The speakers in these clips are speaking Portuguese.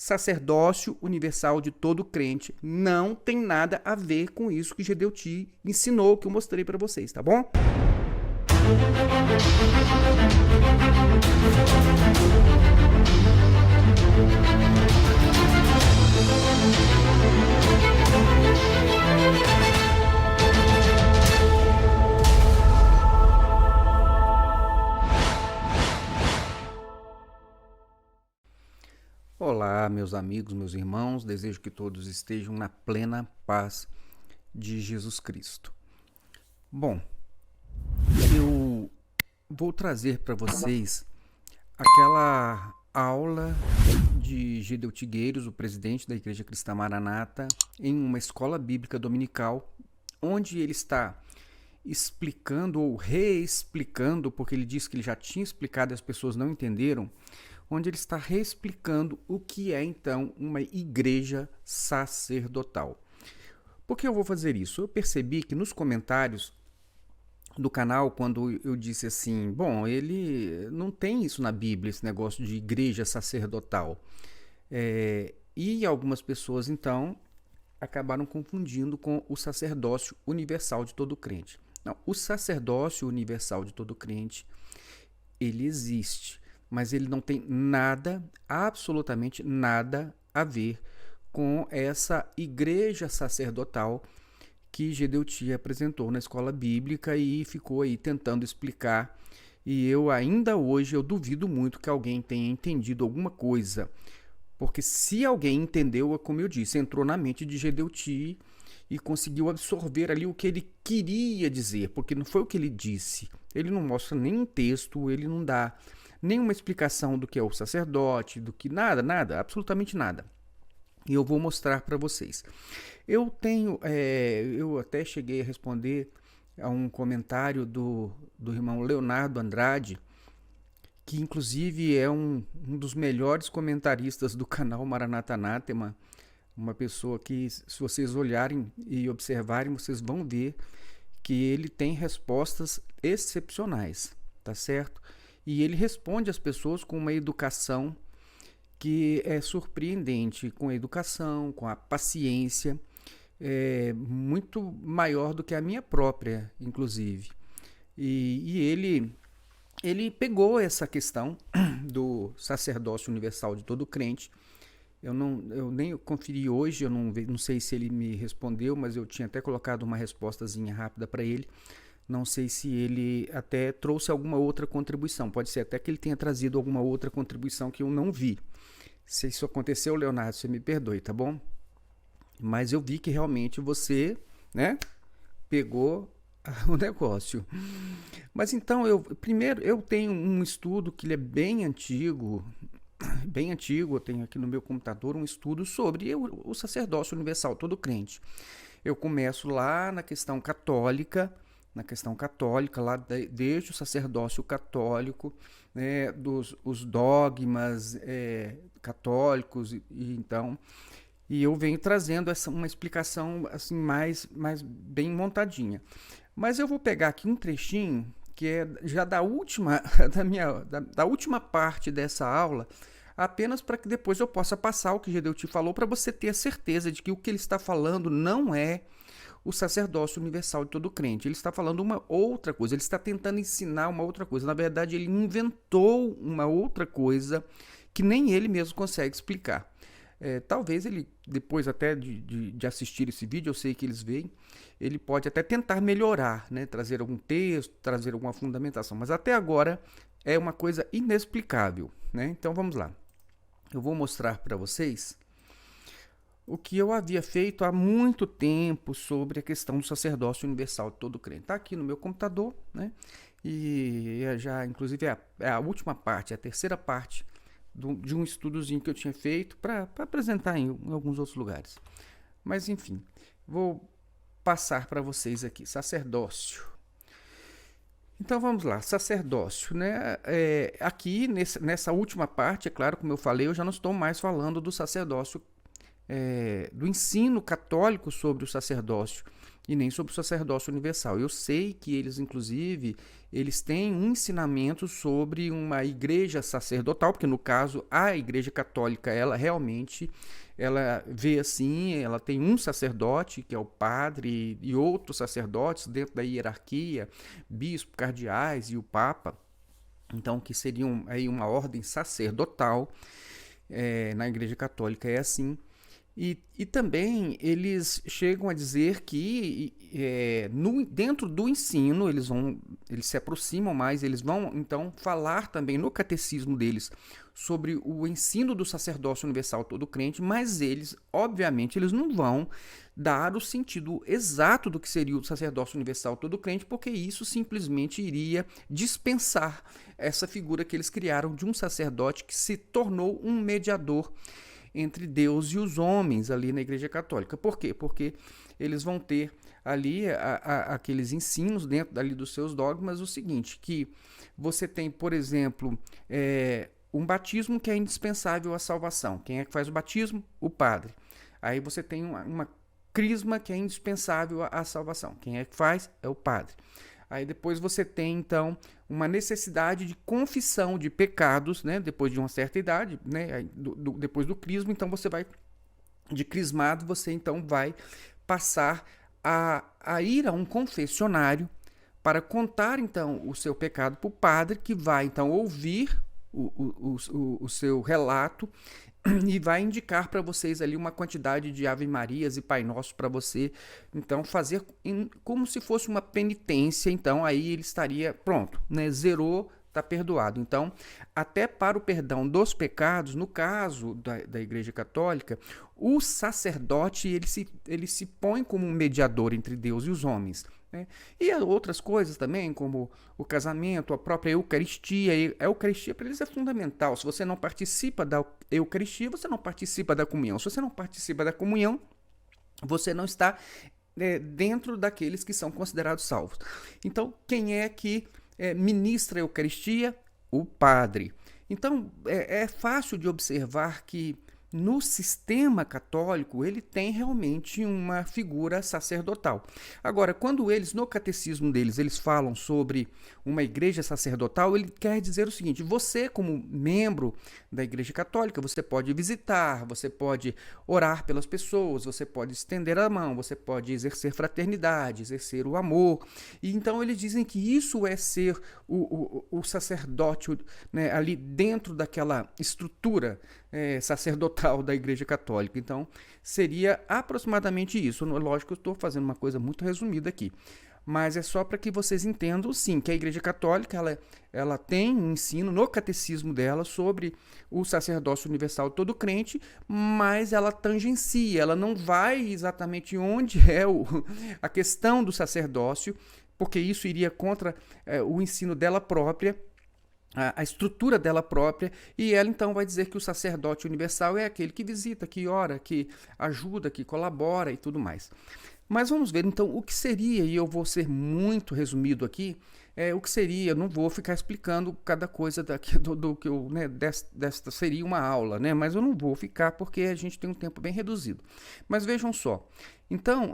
sacerdócio universal de todo crente. Não tem nada a ver com isso que Gedeuti ensinou, que eu mostrei para vocês, tá bom? Olá, meus amigos, meus irmãos, desejo que todos estejam na plena paz de Jesus Cristo. Bom, eu vou trazer para vocês aquela aula de Gedeuti Gueiros, o presidente da Igreja Cristã Maranata, em uma escola bíblica dominical, onde ele está explicando ou reexplicando, porque ele disse que ele já tinha explicado e as pessoas não entenderam, onde ele está reexplicando o que é então uma igreja sacerdotal. Por que eu vou fazer isso? Eu percebi que nos comentários do canal, quando eu disse assim, bom, ele não tem isso na Bíblia, esse negócio de igreja sacerdotal. E algumas pessoas, então, acabaram confundindo com o sacerdócio universal de todo crente. Não, o sacerdócio universal de todo crente, ele existe, mas ele não tem nada, absolutamente nada a ver com essa igreja sacerdotal que Gedeuti apresentou na escola bíblica e ficou aí tentando explicar. E eu ainda hoje, eu duvido muito que alguém tenha entendido alguma coisa, porque se alguém entendeu, como eu disse, entrou na mente de Gedeuti e conseguiu absorver ali o que ele queria dizer, porque não foi o que ele disse. Ele não mostra nenhum texto, ele não dá nenhuma explicação do que é o sacerdote, do que nada, absolutamente nada. E eu vou mostrar para vocês. Eu até cheguei a responder a um comentário do irmão Leonardo Andrade, que inclusive é um dos melhores comentaristas do canal Maranata Anátema, uma pessoa que, se vocês olharem e observarem, vocês vão ver que ele tem respostas excepcionais, tá certo? E ele responde às pessoas com uma educação que é surpreendente, com a educação, com a paciência, muito maior do que a minha própria, inclusive. E ele pegou essa questão do sacerdócio universal de todo crente. Eu nem conferi hoje, eu não sei se ele me respondeu, mas eu tinha até colocado uma respostazinha rápida para ele. Não sei se ele até trouxe alguma outra contribuição. Pode ser até que ele tenha trazido alguma outra contribuição que eu não vi. Se isso aconteceu, Leonardo, você me perdoe, tá bom? Mas eu vi que realmente você, né, pegou o negócio. Mas então, primeiro, eu tenho um estudo que ele é bem antigo, eu tenho aqui no meu computador um estudo sobre o sacerdócio universal, todo crente. Eu começo lá na questão católica, lá desde o sacerdócio católico, né, os dogmas católicos, e eu venho trazendo uma explicação assim mais bem montadinha. Mas eu vou pegar aqui um trechinho que é já da última parte dessa aula, apenas para que depois eu possa passar o que Gedeuti falou, para você ter a certeza de que o que ele está falando não é o sacerdócio universal de todo crente. Ele está falando uma outra coisa, ele está tentando ensinar uma outra coisa. Na verdade, ele inventou uma outra coisa que nem ele mesmo consegue explicar. Talvez ele, depois até de assistir esse vídeo, eu sei que eles veem, ele pode até tentar melhorar, né? Trazer algum texto, trazer alguma fundamentação, mas até agora é uma coisa inexplicável, né? Então vamos lá. Eu vou mostrar para vocês o que eu havia feito há muito tempo sobre a questão do sacerdócio universal de todo crente. Está aqui no meu computador, né? E já, inclusive, é a última parte, a terceira parte de um estudozinho que eu tinha feito para apresentar em alguns outros lugares. Mas, enfim, vou passar para vocês aqui. Sacerdócio. Então vamos lá, sacerdócio, né? Aqui nessa última parte, é claro, como eu falei, eu já não estou mais falando do sacerdócio, do ensino católico sobre o sacerdócio, e nem sobre o sacerdócio universal. Eu sei que eles, inclusive, eles têm um ensinamento sobre uma igreja sacerdotal, porque no caso a Igreja Católica, ela realmente ela vê assim, ela tem um sacerdote, que é o padre, e outros sacerdotes dentro da hierarquia, bispo, cardeais e o papa, então que seriam aí uma ordem sacerdotal. Na Igreja Católica é assim. E também eles chegam a dizer que dentro do ensino eles se aproximam mais, eles vão então falar também no catecismo deles sobre o ensino do sacerdócio universal todo crente, mas eles, obviamente, eles não vão dar o sentido exato do que seria o sacerdócio universal todo crente, porque isso simplesmente iria dispensar essa figura que eles criaram de um sacerdote que se tornou um mediador entre Deus e os homens ali na Igreja Católica. Por quê? Porque eles vão ter ali aqueles ensinos dentro ali dos seus dogmas, o seguinte, que você tem, por exemplo, um batismo que é indispensável à salvação. Quem é que faz o batismo? O padre. Aí você tem uma crisma que é indispensável à salvação. Quem é que faz? É o padre. Aí depois você tem, então, uma necessidade de confissão de pecados, né? Depois de uma certa idade, né? Depois do crisma, então você vai, de crismado, você então vai passar a ir a um confessionário para contar, então, o seu pecado para o padre, que vai, então, ouvir o seu relato e vai indicar para vocês ali uma quantidade de Ave Marias e Pai Nosso para você, então, fazer como se fosse uma penitência. Então, aí ele estaria pronto, né? Zerou, está perdoado. Então, até para o perdão dos pecados, no caso da Igreja Católica, o sacerdote ele se põe como um mediador entre Deus e os homens. Né? E outras coisas também, como o casamento, a própria Eucaristia. A Eucaristia para eles é fundamental. Se você não participa da Eucaristia, você não participa da comunhão. Se você não participa da comunhão, você não está dentro daqueles que são considerados salvos. Então, quem é que ministra a Eucaristia? O padre. Então, é fácil de observar que no sistema católico, ele tem realmente uma figura sacerdotal. Agora, quando eles, no catecismo deles, eles falam sobre uma igreja sacerdotal, ele quer dizer o seguinte: você, como membro da Igreja Católica, você pode visitar, você pode orar pelas pessoas, você pode estender a mão, você pode exercer fraternidade, exercer o amor. E então eles dizem que isso é ser o sacerdote, né, ali dentro daquela estrutura sacerdotal da Igreja Católica. Então, seria aproximadamente isso. Lógico que eu estou fazendo uma coisa muito resumida aqui, mas é só para que vocês entendam, sim, que a Igreja Católica ela tem um ensino no catecismo dela sobre o sacerdócio universal todo crente, mas ela tangencia, ela não vai exatamente onde é a questão do sacerdócio, porque isso iria contra o ensino dela própria, a estrutura dela própria, e ela então vai dizer que o sacerdote universal é aquele que visita, que ora, que ajuda, que colabora e tudo mais. Mas vamos ver então o que seria, e eu vou ser muito resumido aqui, o que seria, eu não vou ficar explicando cada coisa daqui do que eu, né, desta seria uma aula, né, mas eu não vou ficar porque a gente tem um tempo bem reduzido. Mas vejam só, então,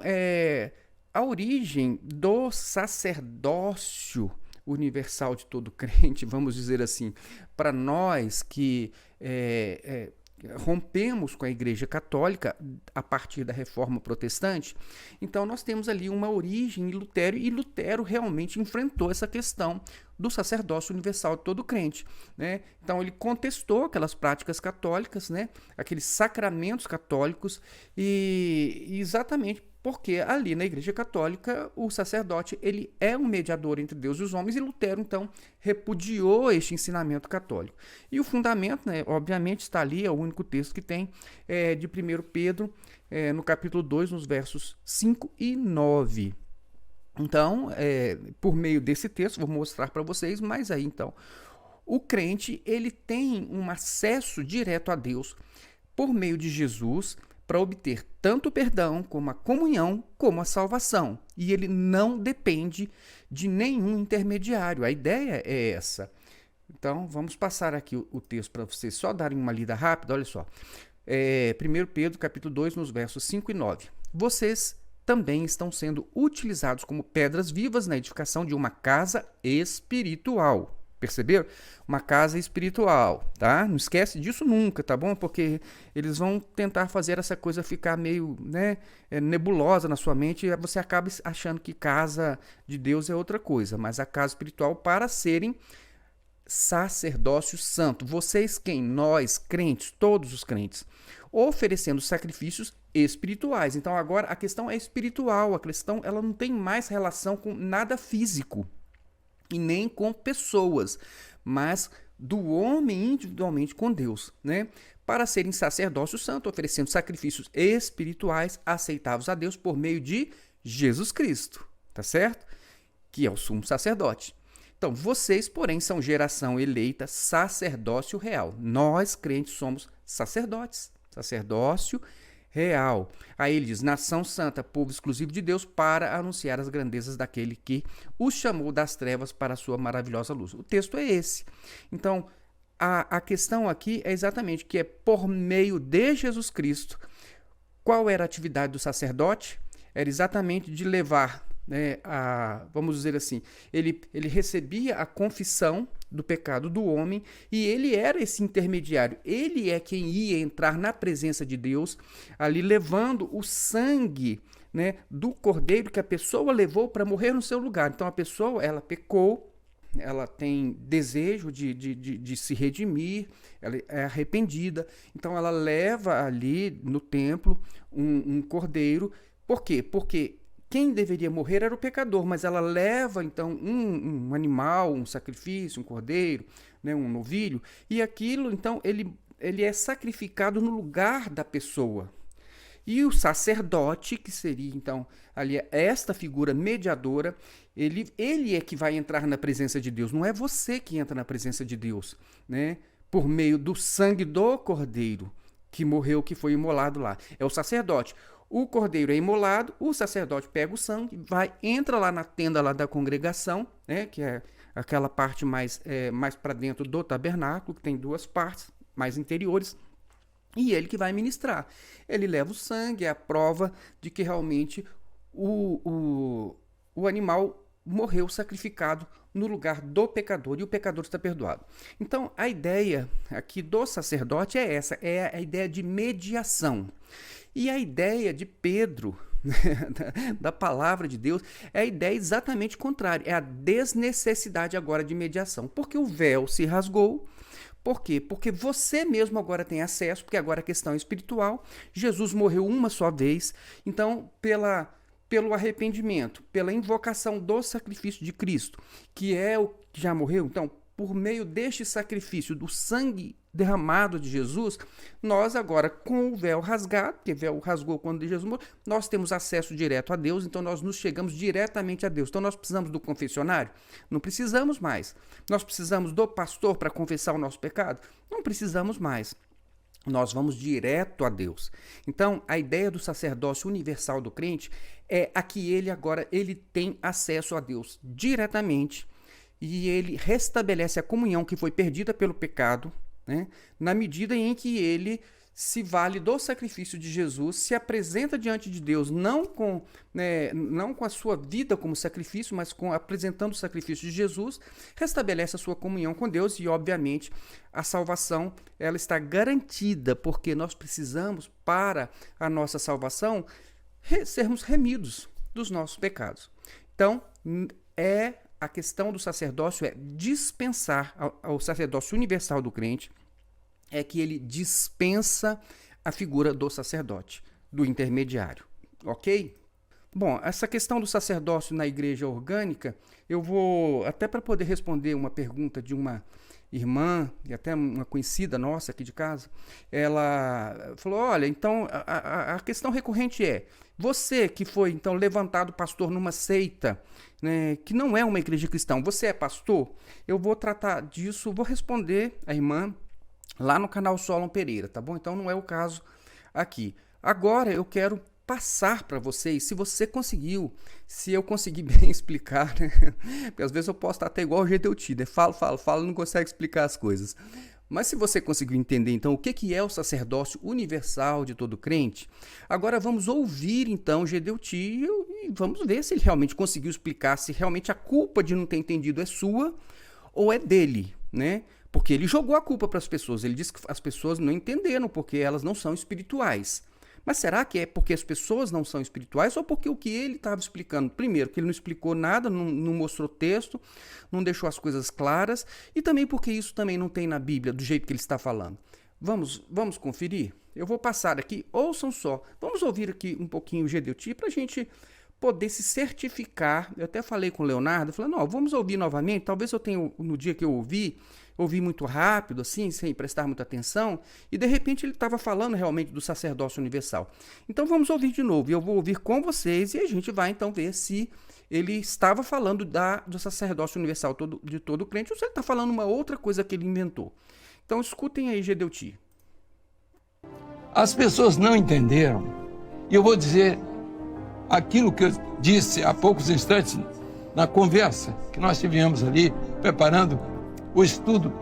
a origem do sacerdócio universal de todo crente, vamos dizer assim, para nós que rompemos com a Igreja Católica a partir da Reforma Protestante, então nós temos ali uma origem em Lutero, e Lutero realmente enfrentou essa questão do sacerdócio universal de todo crente, né? Então ele contestou aquelas práticas católicas, né? Aqueles sacramentos católicos, e exatamente porque ali na Igreja Católica o sacerdote ele é um mediador entre Deus e os homens, e Lutero então repudiou este ensinamento católico. E o fundamento, né, obviamente está ali, é o único texto que tem, de 1 Pedro, no capítulo 2, nos versos 5 e 9. Então, por meio desse texto, vou mostrar para vocês, mas aí então, o crente ele tem um acesso direto a Deus por meio de Jesus, para obter tanto o perdão, como a comunhão, como a salvação. E ele não depende de nenhum intermediário. A ideia é essa. Então, vamos passar aqui o texto para vocês só darem uma lida rápida. Olha só. 1 Pedro, capítulo 2, nos versos 5 e 9. Vocês também estão sendo utilizados como pedras vivas na edificação de uma casa espiritual. Perceberam? Uma casa espiritual, tá? Não esquece disso nunca, tá bom? Porque eles vão tentar fazer essa coisa ficar meio, nebulosa na sua mente e você acaba achando que casa de Deus é outra coisa, mas a casa espiritual para serem sacerdócio santo. Vocês quem? Nós, crentes, todos os crentes, oferecendo sacrifícios espirituais. Então agora a questão é espiritual, a questão ela não tem mais relação com nada físico e nem com pessoas, mas do homem individualmente com Deus, né? Para serem sacerdócio santo, oferecendo sacrifícios espirituais aceitáveis a Deus por meio de Jesus Cristo, tá certo? Que é o sumo sacerdote. Então, vocês, porém, são geração eleita, sacerdócio real. Nós, crentes, somos sacerdotes, sacerdócio real. Aí ele diz, nação santa, povo exclusivo de Deus, para anunciar as grandezas daquele que os chamou das trevas para a sua maravilhosa luz. O texto é esse. Então, a questão aqui é exatamente que é por meio de Jesus Cristo. Qual era a atividade do sacerdote? Era exatamente de levar, vamos dizer assim, ele recebia a confissão do pecado do homem e ele era esse intermediário. Ele é quem ia entrar na presença de Deus, ali levando o sangue, do cordeiro que a pessoa levou para morrer no seu lugar. Então a pessoa, ela pecou, ela tem desejo de se redimir, ela é arrependida, então ela leva ali no templo um cordeiro. Por quê? Porque quem deveria morrer era o pecador, mas ela leva, então, um animal, um sacrifício, um cordeiro, um novilho, e aquilo, então, ele é sacrificado no lugar da pessoa. E o sacerdote, que seria, então, ali esta figura mediadora, ele é que vai entrar na presença de Deus, não é você que entra na presença de Deus, por meio do sangue do cordeiro que morreu, que foi imolado lá. É o sacerdote. O cordeiro é imolado, o sacerdote pega o sangue, entra lá na tenda lá da congregação, que é aquela parte mais para dentro do tabernáculo, que tem duas partes mais interiores, e ele que vai ministrar. Ele leva o sangue, é a prova de que realmente o animal morreu sacrificado no lugar do pecador, e o pecador está perdoado. Então, a ideia aqui do sacerdote é essa, é a ideia de mediação. E a ideia de Pedro, da palavra de Deus, é a ideia exatamente contrária, é a desnecessidade agora de mediação, porque o véu se rasgou. Por quê? Porque você mesmo agora tem acesso, porque agora a questão é espiritual, Jesus morreu uma só vez, então pelo arrependimento, pela invocação do sacrifício de Cristo, que é o que já morreu, então, por meio deste sacrifício, do sangue derramado de Jesus, nós agora, com o véu rasgado, porque o véu rasgou quando Jesus morreu, nós temos acesso direto a Deus, então nós nos chegamos diretamente a Deus. Então nós precisamos do confessionário? Não precisamos mais. Nós precisamos do pastor para confessar o nosso pecado? Não precisamos mais. Nós vamos direto a Deus. Então, a ideia do sacerdócio universal do crente é a que ele tem acesso a Deus diretamente e ele restabelece a comunhão que foi perdida pelo pecado, na medida em que ele se vale do sacrifício de Jesus, se apresenta diante de Deus, não com a sua vida como sacrifício, mas apresentando o sacrifício de Jesus, restabelece a sua comunhão com Deus e, obviamente, a salvação ela está garantida, porque nós precisamos, para a nossa salvação, sermos remidos dos nossos pecados. Então, a questão do sacerdócio é dispensar ao sacerdócio universal do crente, é que ele dispensa a figura do sacerdote, do intermediário, ok? Bom, essa questão do sacerdócio na igreja orgânica, eu vou, até para poder responder uma pergunta de uma irmã, e até uma conhecida nossa aqui de casa, ela falou, olha, então a questão recorrente é, você que foi então levantado pastor numa seita, que não é uma igreja cristã, você é pastor? Eu vou tratar disso, vou responder a irmã lá no canal Solon Pereira, tá bom? Então não é o caso aqui. Agora eu quero passar para vocês, se eu consegui bem explicar, porque às vezes eu posso estar até igual o GTUT, falo, não consegue explicar as coisas. Mas se você conseguiu entender, então, o que é o sacerdócio universal de todo crente, agora vamos ouvir, então, Gedeuti e vamos ver se ele realmente conseguiu explicar se realmente a culpa de não ter entendido é sua ou é dele, né? Porque ele jogou a culpa para as pessoas. Ele disse que as pessoas não entenderam porque elas não são espirituais. Mas será que é porque as pessoas não são espirituais ou porque o que ele estava explicando? Primeiro, que ele não explicou nada, não mostrou texto, não deixou as coisas claras, e também porque isso também não tem na Bíblia, do jeito que ele está falando. Vamos conferir? Eu vou passar aqui, ouçam só. Vamos ouvir aqui um pouquinho o Gedeuti para a gente poder se certificar. Eu até falei com o Leonardo, falei, não, vamos ouvir novamente, talvez eu tenha, no dia que eu ouvi muito rápido, assim, sem prestar muita atenção, e de repente ele estava falando realmente do sacerdócio universal. Então vamos ouvir de novo, e eu vou ouvir com vocês, e a gente vai então ver se ele estava falando do sacerdócio universal de todo crente, ou se ele está falando uma outra coisa que ele inventou. Então escutem aí, Gedeuti. As pessoas não entenderam, e eu vou dizer aquilo que eu disse há poucos instantes na conversa que nós tivemos ali, preparando o estudo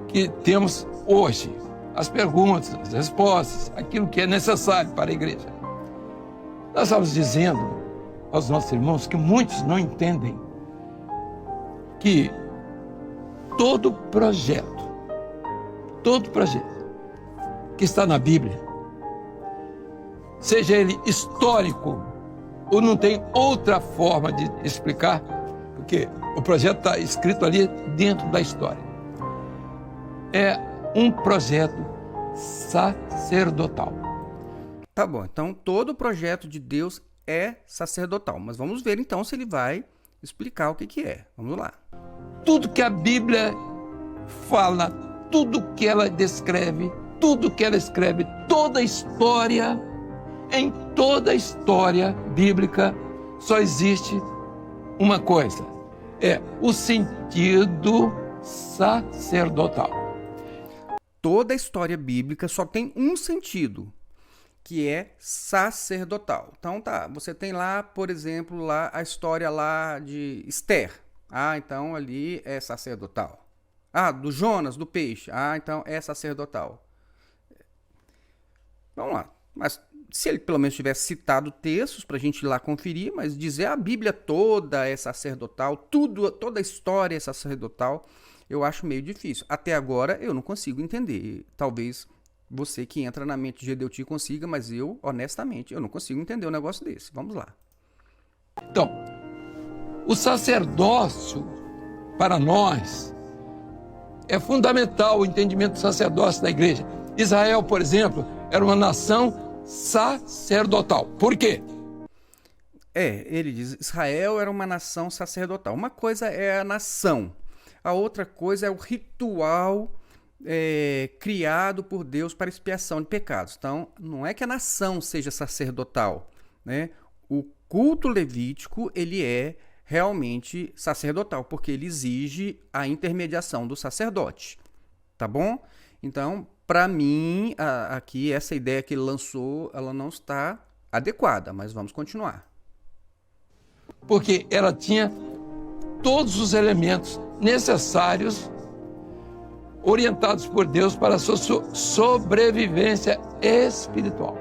que temos hoje, as perguntas, as respostas, aquilo que é necessário para a igreja. Nós estamos dizendo aos nossos irmãos que muitos não entendem que todo projeto que está na Bíblia, seja ele histórico ou não tem outra forma de explicar, porque o projeto está escrito ali dentro da história. É um projeto sacerdotal. Tá bom, então todo projeto de Deus é sacerdotal, mas vamos ver então se ele vai explicar o que é. Vamos lá. Tudo que a Bíblia fala, tudo que ela descreve, tudo que ela escreve, toda a história, em toda a história bíblica, só existe uma coisa: é o sentido sacerdotal. Toda a história bíblica só tem um sentido, que é sacerdotal. Então tá, você tem lá, por exemplo, lá a história lá de Esther. Ah, então ali é sacerdotal. Ah, do Jonas, do peixe. Ah, então é sacerdotal. Vamos lá. Mas se ele pelo menos tivesse citado textos para a gente ir lá conferir, mas dizer a Bíblia toda é sacerdotal, toda a história é sacerdotal, eu acho meio difícil. Até agora eu não consigo entender. Talvez você que entra na mente de Gedeuti consiga, mas eu, honestamente, eu não consigo entender um negócio desse. Vamos lá. Então, o sacerdócio para nós é fundamental, o entendimento do sacerdócio da igreja. Israel, por exemplo, era uma nação sacerdotal. Por quê? Ele diz, Israel era uma nação sacerdotal. Uma coisa é a nação, a outra coisa é o ritual criado por Deus para expiação de pecados. Então, não é que a nação seja sacerdotal, né? O culto levítico, ele é realmente sacerdotal, porque ele exige a intermediação do sacerdote, tá bom? Então, para mim, aqui, essa ideia que ele lançou, ela não está adequada, mas vamos continuar. Porque ela tinha todos os elementos necessários, orientados por Deus para a sua sobrevivência espiritual.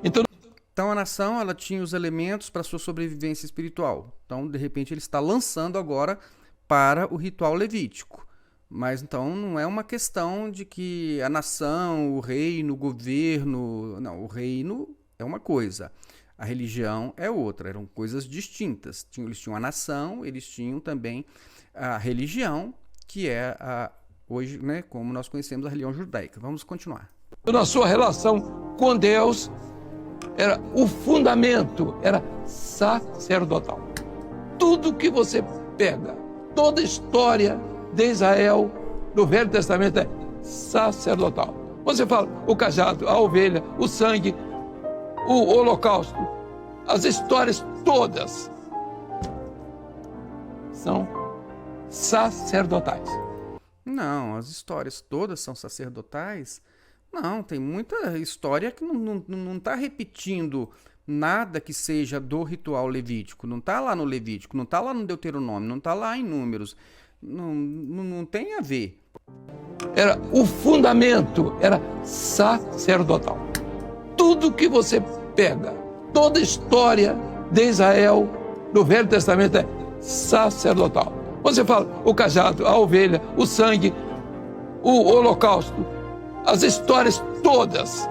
Então a nação, ela tinha os elementos para a sua sobrevivência espiritual. Então, de repente, ele está lançando agora para o ritual levítico. Mas então não é uma questão de que a nação, o reino, o governo... Não, o reino é uma coisa, a religião é outra, eram coisas distintas. Eles tinham a nação, eles tinham também a religião, que é hoje, né, como nós conhecemos a religião judaica. Vamos continuar. Na sua relação com Deus, o fundamento era sacerdotal. Tudo que você pega, toda a história de Israel, no Velho Testamento, é sacerdotal. Você fala o cajado, a ovelha, o sangue, o holocausto, as histórias todas são sacerdotais. Não, as histórias todas são sacerdotais? Não, tem muita história que não está repetindo nada que seja do ritual levítico. Não está lá no Levítico, não está lá no Deuteronômio, não está lá em Números. Não tem a ver. O fundamento era sacerdotal. Tudo que você pega, toda a história de Israel no Velho Testamento é sacerdotal. Você fala o cajado, a ovelha, o sangue, o holocausto, as histórias todas.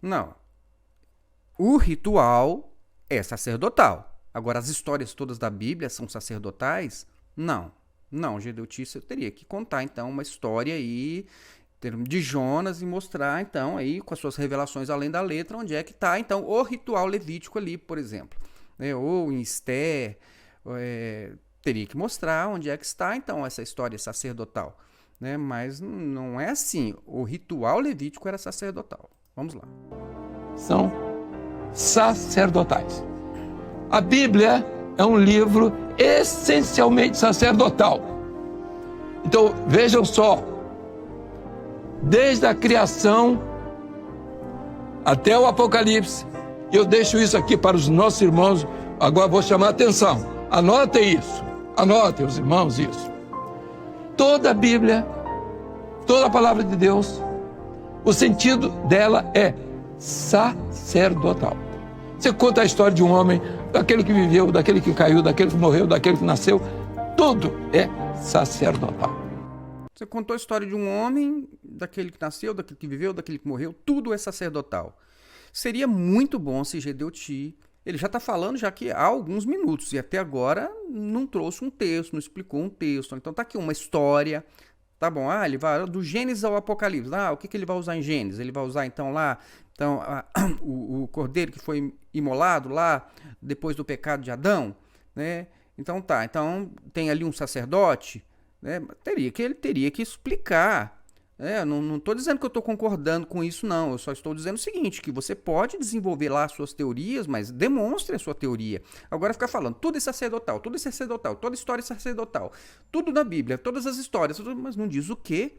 Não. O ritual é sacerdotal. Agora, as histórias todas da Bíblia são sacerdotais? Não. Não, Gedeutis, eu teria que contar, então, uma história aí de Jonas e mostrar, então, aí com as suas revelações além da letra, onde é que está, então, o ritual levítico ali, por exemplo. Ou em Esther, teria que mostrar onde é que está, então, essa história sacerdotal. Mas não é assim. O ritual levítico era sacerdotal. Vamos lá. São sacerdotais. A Bíblia é um livro essencialmente sacerdotal. Então, vejam só, desde a criação até o Apocalipse, eu deixo isso aqui para os nossos irmãos, agora vou chamar a atenção, anotem isso, anotem os irmãos isso. Toda a Bíblia, toda a palavra de Deus, o sentido dela é sacerdotal. Você conta a história de um homem, daquele que viveu, daquele que caiu, daquele que morreu, daquele que nasceu, tudo é sacerdotal. Você contou a história de um homem, daquele que nasceu, daquele que viveu, daquele que morreu, tudo é sacerdotal. Seria muito bom se Gedeutis, ele já está falando já que há alguns minutos, e até agora não trouxe um texto, não explicou um texto. Então tá aqui uma história, tá bom, ele vai do Gênesis ao Apocalipse. O que ele vai usar em Gênesis? Ele vai usar então lá o cordeiro que foi imolado lá depois do pecado de Adão, né? Então tem ali um sacerdote, né? Ele teria que explicar. Não estou dizendo que eu estou concordando com isso, não. Eu só estou dizendo o seguinte, que você pode desenvolver lá as suas teorias, mas demonstre a sua teoria. Agora ficar falando, tudo é sacerdotal, toda história é sacerdotal, tudo na Bíblia, todas as histórias, mas não diz o quê?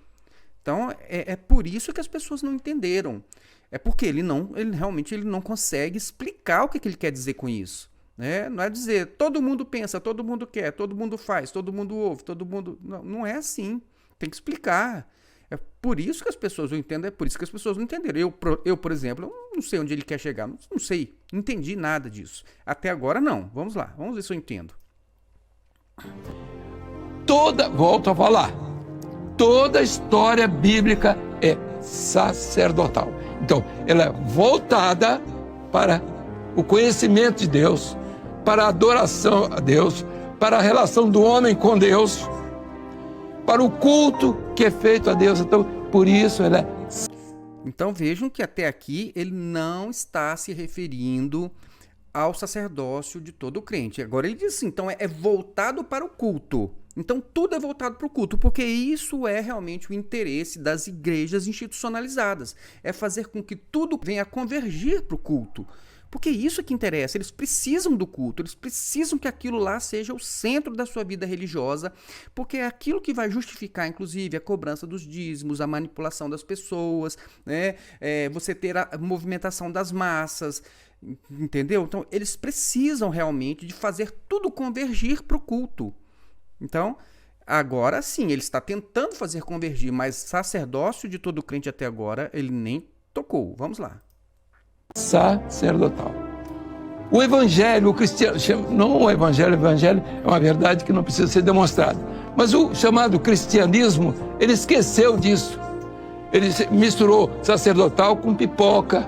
Então, é por isso que as pessoas não entenderam. É porque ele realmente não consegue explicar o que ele quer dizer com isso. Não é dizer, todo mundo pensa, todo mundo quer, todo mundo faz, todo mundo ouve, todo mundo... Não é assim. Tem que explicar. É por isso que as pessoas não entendem, é por isso que as pessoas não entenderam. Eu, por exemplo, eu não sei onde ele quer chegar, não sei, não entendi nada disso. Até agora não. Vamos lá, vamos ver se eu entendo. Volto a falar, toda a história bíblica é sacerdotal. Então, ela é voltada para o conhecimento de Deus, para a adoração a Deus, para a relação do homem com Deus, para o culto que é feito a Deus. Então, por isso ela é... Então vejam que até aqui ele não está se referindo ao sacerdócio de todo crente. Agora ele diz assim, então é voltado para o culto. Então tudo é voltado para o culto, porque isso é realmente o interesse das igrejas institucionalizadas. É fazer com que tudo venha a convergir para o culto. Porque isso que interessa, eles precisam do culto, eles precisam que aquilo lá seja o centro da sua vida religiosa, porque é aquilo que vai justificar, inclusive, a cobrança dos dízimos, a manipulação das pessoas, né? Você ter a movimentação das massas, entendeu? Então, eles precisam realmente de fazer tudo convergir para o culto. Então, agora sim, ele está tentando fazer convergir, mas sacerdócio de todo crente até agora, ele nem tocou. Vamos lá. Sacerdotal. O evangelho, o cristianismo, não o evangelho é uma verdade que não precisa ser demonstrada. Mas o chamado cristianismo, ele esqueceu disso. Ele misturou sacerdotal com pipoca,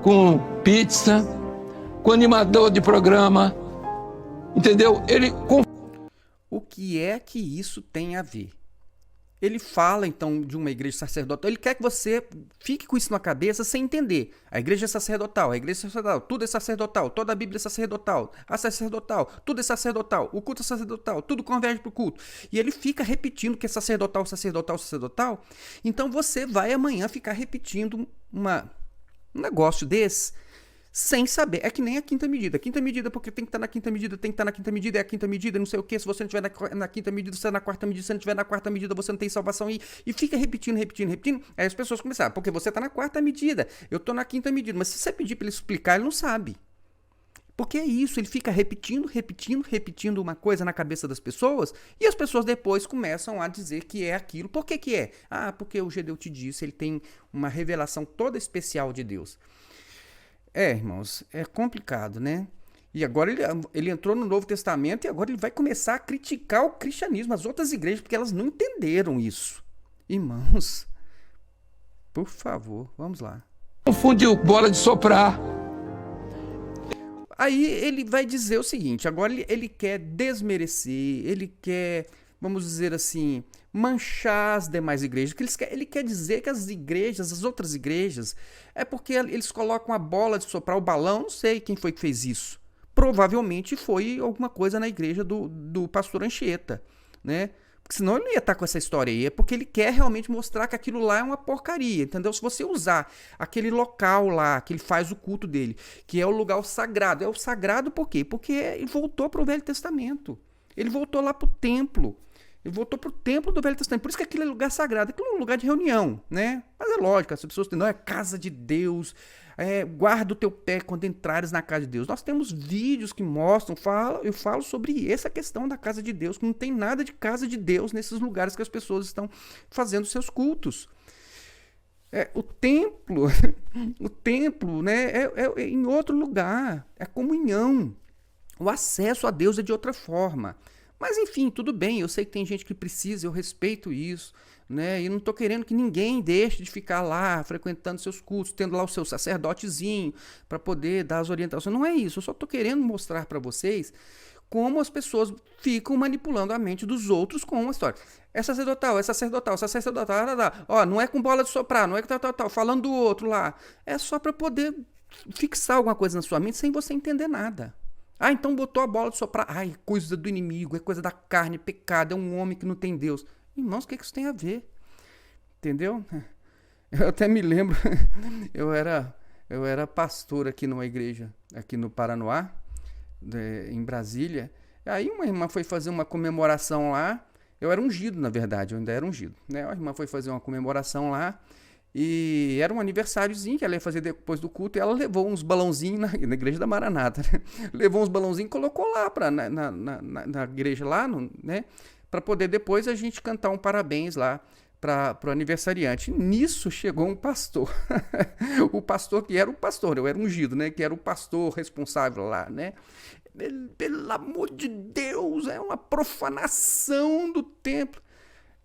com pizza, com animador de programa, entendeu? O que é que isso tem a ver? Ele fala, então, de uma igreja sacerdotal. Ele quer que você fique com isso na cabeça sem entender. A igreja é sacerdotal, tudo é sacerdotal, toda a Bíblia é sacerdotal, a sacerdotal, tudo é sacerdotal, o culto é sacerdotal, tudo converge para o culto. E ele fica repetindo que é sacerdotal, sacerdotal, sacerdotal. Então você vai amanhã ficar repetindo um negócio desse, sem saber. É que nem a quinta medida. A quinta medida, porque tem que estar na quinta medida, tem que estar na quinta medida, é a quinta medida, não sei o quê. Se você não estiver na quinta medida, você está na quarta medida. Se você não estiver na quarta medida, você não tem salvação. E fica repetindo. Aí as pessoas começaram, porque você está na quarta medida, eu estou na quinta medida. Mas se você pedir para ele explicar, ele não sabe. Porque é isso, ele fica repetindo uma coisa na cabeça das pessoas e as pessoas depois começam a dizer que é aquilo. Por que que é? Ah, porque o Gedeu te disse, ele tem uma revelação toda especial de Deus. Irmãos, é complicado, né? E agora ele entrou no Novo Testamento e agora ele vai começar a criticar o cristianismo, as outras igrejas, porque elas não entenderam isso. Irmãos, por favor, vamos lá. Confundiu bola de soprar. Aí ele vai dizer o seguinte, agora ele quer desmerecer, ele quer, vamos dizer assim, manchar as demais igrejas. Ele quer dizer que as igrejas, as outras igrejas, é porque eles colocam a bola de soprar o balão, não sei quem foi que fez isso. Provavelmente foi alguma coisa na igreja do pastor Anchieta, né? Porque senão ele não ia estar com essa história aí. É porque ele quer realmente mostrar que aquilo lá é uma porcaria, entendeu? Se você usar aquele local lá, que ele faz o culto dele, que é o lugar sagrado. É o sagrado por quê? Porque ele voltou para o Velho Testamento. Ele voltou lá para o templo. Ele voltou para o templo do Velho Testamento. Por isso que aquilo é lugar sagrado. Aquilo é um lugar de reunião, né? Mas é lógico, as pessoas dizem, não, é casa de Deus. Guarda o teu pé quando entrares na casa de Deus. Nós temos vídeos que mostram, eu falo sobre essa questão da casa de Deus, que não tem nada de casa de Deus nesses lugares que as pessoas estão fazendo seus cultos. O templo, né, é em outro lugar, é comunhão. O acesso a Deus é de outra forma. Mas enfim, tudo bem, eu sei que tem gente que precisa, eu respeito isso, né? E não estou querendo que ninguém deixe de ficar lá, frequentando seus cultos, tendo lá o seu sacerdotezinho para poder dar as orientações. Não é isso, eu só estou querendo mostrar para vocês como as pessoas ficam manipulando a mente dos outros com uma história. É sacerdotal, ó, não é com bola de soprar, não é tal, falando do outro lá. É só para poder fixar alguma coisa na sua mente sem você entender nada. Ah, então botou a bola de soprar. Ai, coisa do inimigo, é coisa da carne, pecado, é um homem que não tem Deus. Irmãos, o que isso tem a ver? Entendeu? Eu até me lembro, eu era pastor aqui numa igreja, aqui no Paranoá, em Brasília. Aí uma irmã foi fazer uma comemoração lá. Eu era ungido, na verdade, eu ainda era ungido, né? A irmã foi fazer uma comemoração lá. E era um aniversáriozinho que ela ia fazer depois do culto, e ela levou uns balãozinhos na igreja da Maranata, né? Levou uns balãozinhos e colocou lá na igreja lá, né? Para poder depois a gente cantar um parabéns lá para o aniversariante. Nisso chegou um pastor, o pastor que era o pastor, eu era ungido, né? Que era o pastor responsável lá, né? Pelo amor de Deus, é uma profanação do templo.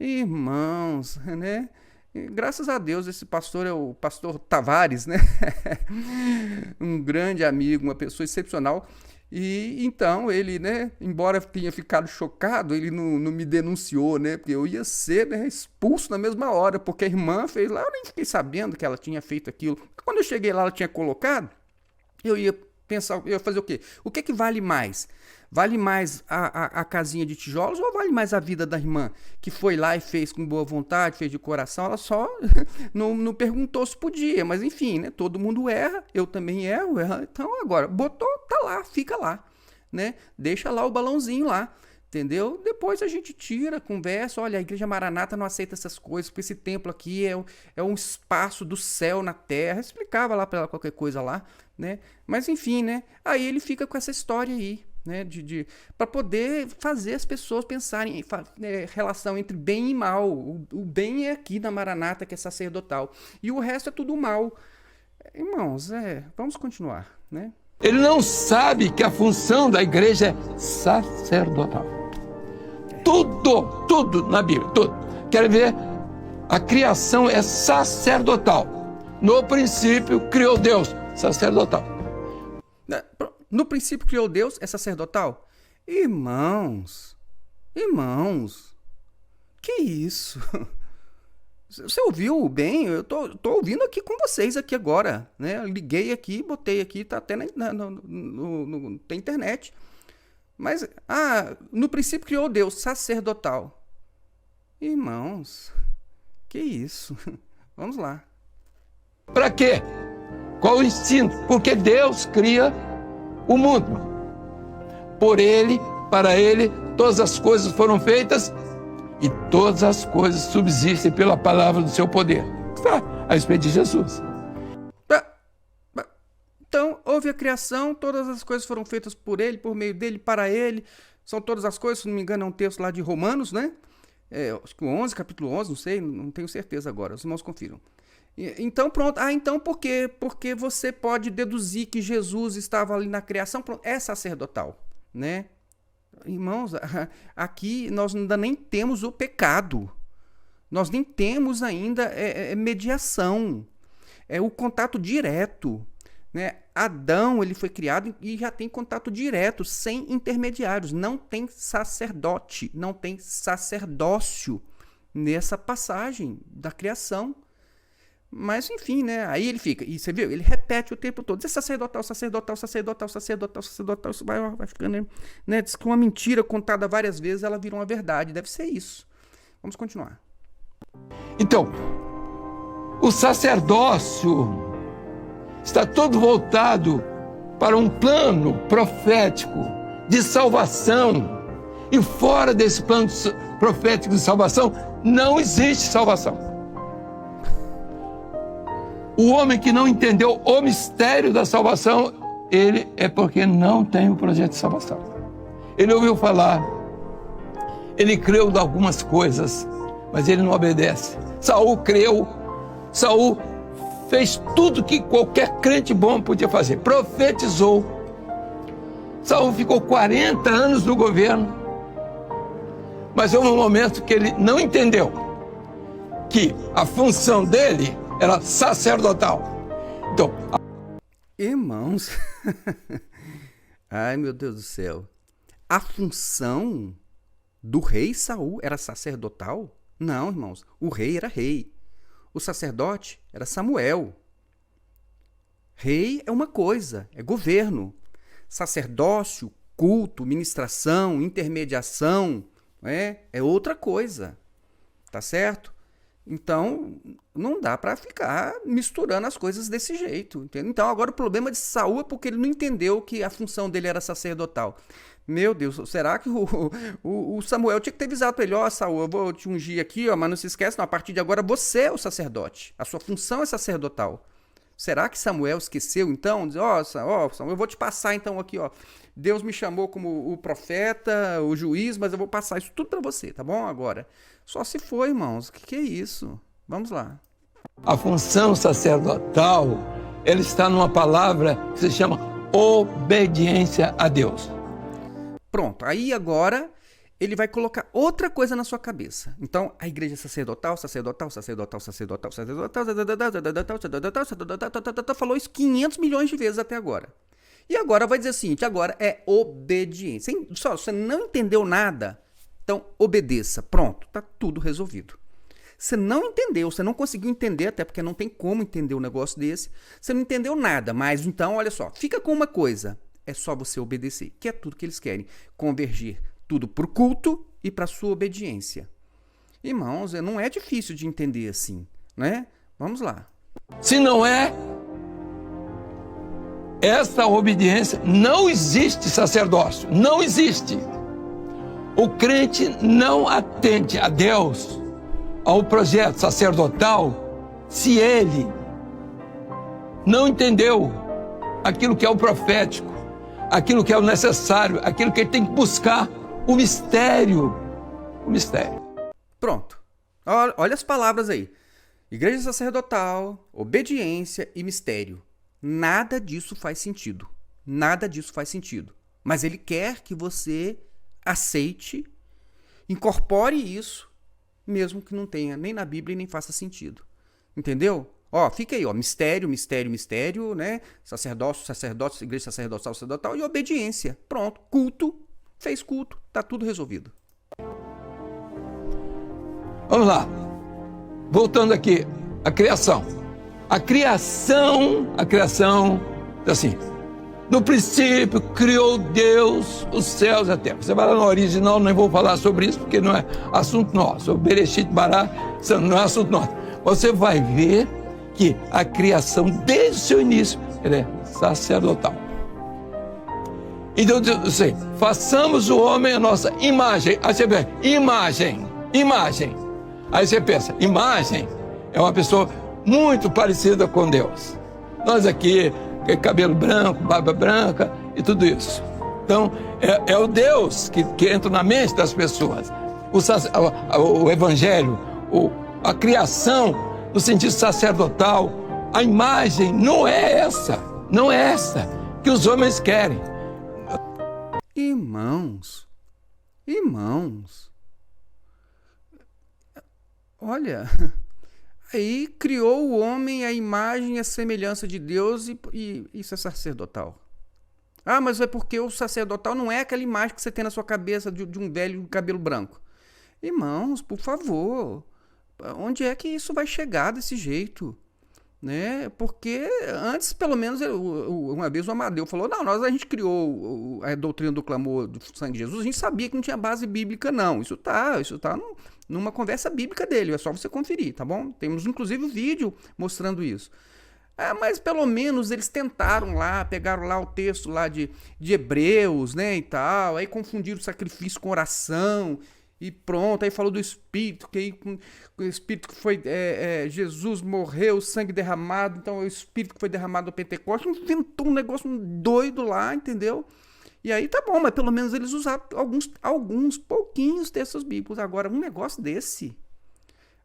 Irmãos, né? E, graças a Deus, esse pastor é o pastor Tavares, né? Um grande amigo, uma pessoa excepcional. E então ele, né, embora tenha ficado chocado, ele não me denunciou, né? Porque eu ia ser, né, expulso na mesma hora, porque a irmã fez lá, eu nem fiquei sabendo que ela tinha feito aquilo. Quando eu cheguei lá, ela tinha colocado, eu ia pensar, eu ia fazer o quê? O que vale mais? Vale mais a casinha de tijolos ou vale mais a vida da irmã que foi lá e fez com boa vontade, fez de coração? Ela só não perguntou se podia, mas enfim, né? Todo mundo erra, eu também erro, então agora, botou, tá lá, fica lá, né? Deixa lá o balãozinho lá, entendeu? Depois a gente tira, conversa, olha, a Igreja Maranata não aceita essas coisas, porque esse templo aqui é um espaço do céu na terra, explicava lá para ela qualquer coisa lá, né? Mas enfim, né? Aí ele fica com essa história aí, né, para poder fazer as pessoas pensarem em relação entre bem e mal. O bem é aqui na Maranata, que é sacerdotal, e o resto é tudo mal. Irmãos, vamos continuar, né? Ele não sabe que a função da igreja é sacerdotal. Tudo na Bíblia, tudo. Quer ver? A criação é sacerdotal. No princípio criou Deus, sacerdotal. No princípio criou Deus, é sacerdotal? Irmãos, que isso? Você ouviu bem? Eu tô ouvindo aqui com vocês aqui agora, né? Eu liguei aqui, botei aqui, tá até na internet. Mas, no princípio criou Deus, sacerdotal. Irmãos, que isso? Vamos lá. Para quê? Qual o instinto? Porque Deus cria o mundo. Por ele, para ele, todas as coisas foram feitas e todas as coisas subsistem pela palavra do seu poder. Está a respeito de Jesus. Então, houve a criação, todas as coisas foram feitas por ele, por meio dele, para ele. São todas as coisas, se não me engano, é um texto lá de Romanos, né? Acho que 11, capítulo 11, não sei, não tenho certeza agora, os irmãos confiram. Então, pronto. Então por quê? Porque você pode deduzir que Jesus estava ali na criação, pronto, é sacerdotal, né? Irmãos, aqui nós ainda nem temos o pecado. Nós nem temos ainda mediação. É o contato direto, né? Adão, ele foi criado e já tem contato direto, sem intermediários. Não tem sacerdote, não tem sacerdócio nessa passagem da criação. Mas, enfim, né? Aí ele fica, e você viu? Ele repete o tempo todo. É sacerdotal, sacerdotal, sacerdotal, sacerdotal, sacerdotal. Isso vai ficando, né? Diz que uma mentira contada várias vezes, ela vira uma verdade. Deve ser isso. Vamos continuar. Então, o sacerdócio está todo voltado para um plano profético de salvação. E fora desse plano profético de salvação, não existe salvação. O homem que não entendeu o mistério da salvação, ele é porque não tem o projeto de salvação. Ele ouviu falar, ele creu em algumas coisas, mas ele não obedece. Saul creu, Saul fez tudo que qualquer crente bom podia fazer, profetizou. Saul ficou 40 anos no governo, mas houve um momento que ele não entendeu que a função dele era sacerdotal. Então, irmãos, ai meu Deus do céu, a função do rei Saul era sacerdotal? Não, irmãos, o rei era rei. O sacerdote era Samuel. Rei é uma coisa, é governo. Sacerdócio, culto, ministração, intermediação, é outra coisa. Tá certo? Então, não dá para ficar misturando as coisas desse jeito. Entende? Então, agora o problema de Saul é porque ele não entendeu que a função dele era sacerdotal. Meu Deus, será que o Samuel tinha que ter avisado para ele, Saul, eu vou te ungir aqui, mas não se esquece, não, a partir de agora você é o sacerdote. A sua função é sacerdotal. Será que Samuel esqueceu, então? Diz, Samuel, eu vou te passar, então, aqui, Deus me chamou como o profeta, o juiz, mas eu vou passar isso tudo para você, tá bom? Agora, só se for, irmãos, o que é isso? Vamos lá. A função sacerdotal, ela está numa palavra que se chama obediência a Deus. Pronto, aí agora ele vai colocar outra coisa na sua cabeça. Então, a igreja sacerdotal, falou isso 500 milhões de vezes até agora. E agora vai dizer o seguinte, agora é obediência. Só, você não entendeu nada, então obedeça. Pronto, tá tudo resolvido. Você não entendeu, você não conseguiu entender, até porque não tem como entender um negócio desse. Você não entendeu nada, mas então, olha só, fica com uma coisa. É só você obedecer, que é tudo que eles querem. Convergir tudo para o culto e para a sua obediência. Irmãos, não é difícil de entender assim, né? Vamos lá. Se não é esta obediência, não existe sacerdócio, não existe. O crente não atende a Deus, ao projeto sacerdotal, se ele não entendeu aquilo que é o profético, aquilo que é o necessário, aquilo que ele tem que buscar, o mistério. O mistério. Pronto. Olha as palavras aí. Igreja sacerdotal, obediência e mistério. Nada disso faz sentido. Nada disso faz sentido. Mas ele quer que você aceite, incorpore isso, mesmo que não tenha nem na Bíblia e nem faça sentido. Entendeu? Fica aí, mistério, mistério, mistério, né? Sacerdócio, sacerdócio, igreja sacerdotal, sacerdotal e obediência. Pronto, culto, fez culto, tá tudo resolvido. Vamos lá. Voltando aqui, a criação. A criação, assim, no princípio criou Deus os céus e a terra. Você vai lá no original, nem vou falar sobre isso, porque não é assunto nosso. O Bereshit Bará não é assunto nosso. Você vai ver que a criação, desde o seu início, ela é sacerdotal. Então, assim, façamos o homem a nossa imagem. Aí você pensa, imagem. Aí você pensa, imagem é uma pessoa muito parecida com Deus. Nós aqui cabelo branco, barba branca e tudo isso. Então, é o Deus que entra na mente das pessoas. O evangelho, a criação, no sentido sacerdotal, a imagem não é essa que os homens querem. Irmãos, olha, aí criou o homem a imagem e a semelhança de Deus e isso é sacerdotal. Ah, mas é porque o sacerdotal não é aquela imagem que você tem na sua cabeça de um velho com cabelo branco. Irmãos, por favor, onde é que isso vai chegar desse jeito? Né? Porque antes, pelo menos, uma vez o Amadeu falou, não, a gente criou a doutrina do clamor do sangue de Jesus, a gente sabia que não tinha base bíblica, não. Isso tá numa conversa bíblica dele, é só você conferir, tá bom? Temos, inclusive, um vídeo mostrando isso. Mas pelo menos eles tentaram lá, pegaram lá o texto lá de Hebreus, né, e tal, aí confundiram o sacrifício com oração, e pronto, aí falou do Espírito, que aí o Espírito que foi, Jesus morreu, sangue derramado, então é o Espírito que foi derramado no Pentecostes, inventou um negócio doido lá, entendeu? E aí tá bom, mas pelo menos eles usaram alguns pouquinhos textos bíblicos. Agora, um negócio desse...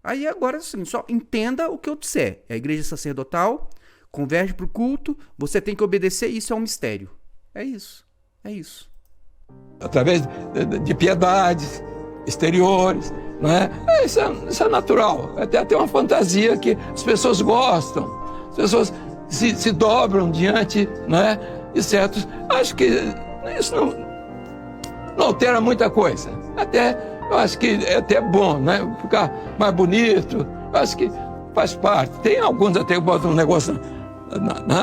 Aí agora, assim, só entenda o que eu disser. É a igreja sacerdotal, converge para o culto, você tem que obedecer, isso é um mistério. É isso. Através de piedades exteriores, não é? Isso é natural. Até tem uma fantasia que as pessoas gostam, as pessoas se dobram diante, não é? De certos. Acho que isso não altera muita coisa. Eu acho que é até bom, né? Ficar mais bonito. Eu acho que faz parte. Tem alguns até que botam um negócio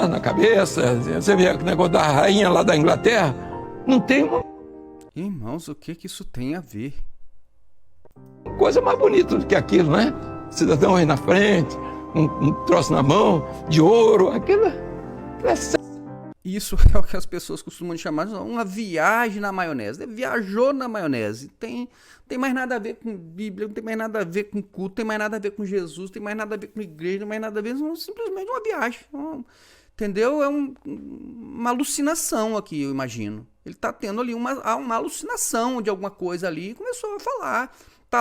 na cabeça. Você vê o negócio da rainha lá da Inglaterra. Não tem uma... Irmãos, o que isso tem a ver? Coisa mais bonita do que aquilo, né? Cidadão aí na frente, um troço na mão, de ouro. Aquilo é sério. Isso é o que as pessoas costumam chamar de uma viagem na maionese. Viajou na maionese. Tem mais nada a ver com Bíblia, não tem mais nada a ver com culto, tem mais nada a ver com Jesus, tem mais nada a ver com igreja, não tem mais nada a ver, simplesmente uma viagem. Entendeu? É uma alucinação aqui, eu imagino. Ele está tendo ali uma alucinação de alguma coisa ali e começou a falar. Tá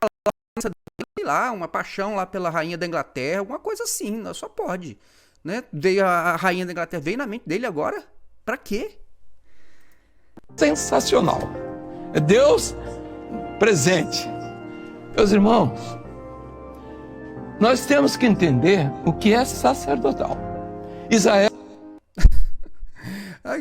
lá, uma paixão lá pela rainha da Inglaterra, alguma coisa assim, só pode. Né? Veio a rainha da Inglaterra, veio na mente dele agora? Pra quê? Sensacional. É Deus presente. Meus irmãos, nós temos que entender o que é sacerdotal. Israel.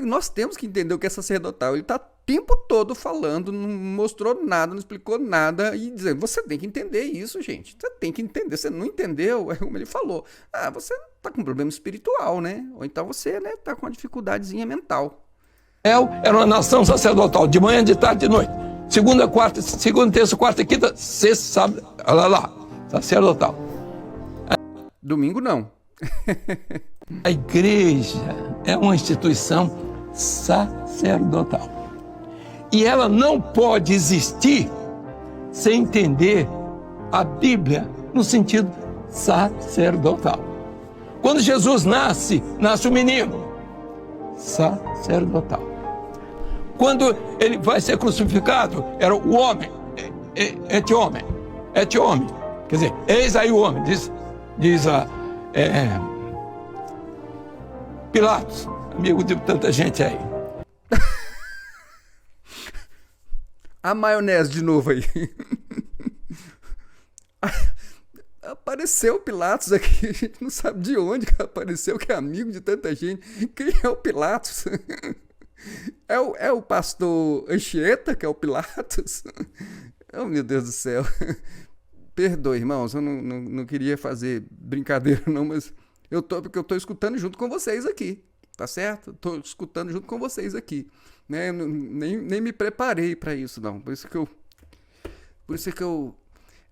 Nós temos que entender o que é sacerdotal. Ele está o tempo todo falando, não mostrou nada, não explicou nada e dizendo, você tem que entender isso, gente. Você tem que entender. Você não entendeu, é como ele falou. Você está com um problema espiritual, né? Ou então você, né, está com uma dificuldadezinha mental. Era uma nação sacerdotal, de manhã, de tarde, de noite. Segunda, terça, quarta, quinta, sexta, sábado, olha lá, sacerdotal. Domingo não. A igreja é uma instituição sacerdotal. E ela não pode existir sem entender a Bíblia no sentido sacerdotal. Quando Jesus nasce o menino, sacerdotal. Quando ele vai ser crucificado, era o homem, ete-homem. Quer dizer, eis aí o homem, diz Pilatos, amigo de tanta gente aí. A maionese de novo aí. Apareceu o Pilatos aqui, a gente não sabe de onde que apareceu, que é amigo de tanta gente. Quem é o Pilatos? É o pastor Anchieta, que é o Pilatos? Oh, meu Deus do céu. Perdoe, irmãos, eu não queria fazer brincadeira não, mas porque eu tô escutando junto com vocês aqui, tá certo? Tô escutando junto com vocês aqui, né? Nem me preparei para isso, não. Por isso que eu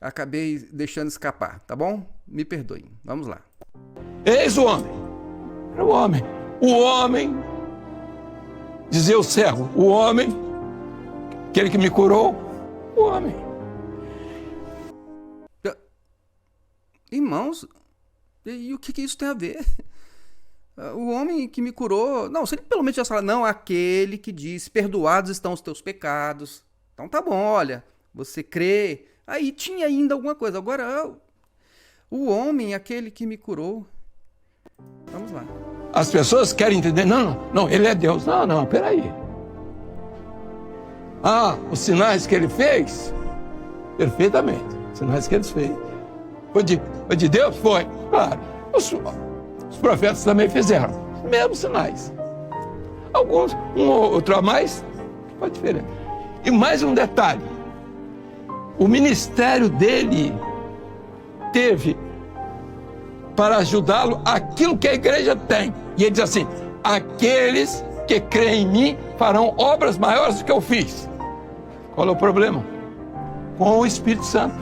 acabei deixando escapar, tá bom? Me perdoem. Vamos lá. Eis o homem. Era o homem. O homem, dizia o cego, o homem, aquele que me curou, o homem. Irmãos, e o que isso tem a ver? O homem que me curou... Não, se ele pelo menos já fala, não, aquele que disse, perdoados estão os teus pecados. Então tá bom, olha, você crê. Aí tinha ainda alguma coisa. Agora, o homem, aquele que me curou. Vamos lá. As pessoas querem entender, não, ele é Deus. Não, peraí. Os sinais que ele fez, perfeitamente, os sinais que ele fez. Foi de Deus? Foi, claro. Os profetas também fizeram os mesmos sinais. Alguns, um ou outro a mais, foi diferente. E mais um detalhe, o ministério dele teve para ajudá-lo aquilo que a igreja tem. E ele diz assim, aqueles que creem em mim farão obras maiores do que eu fiz. Qual é o problema? Com o Espírito Santo.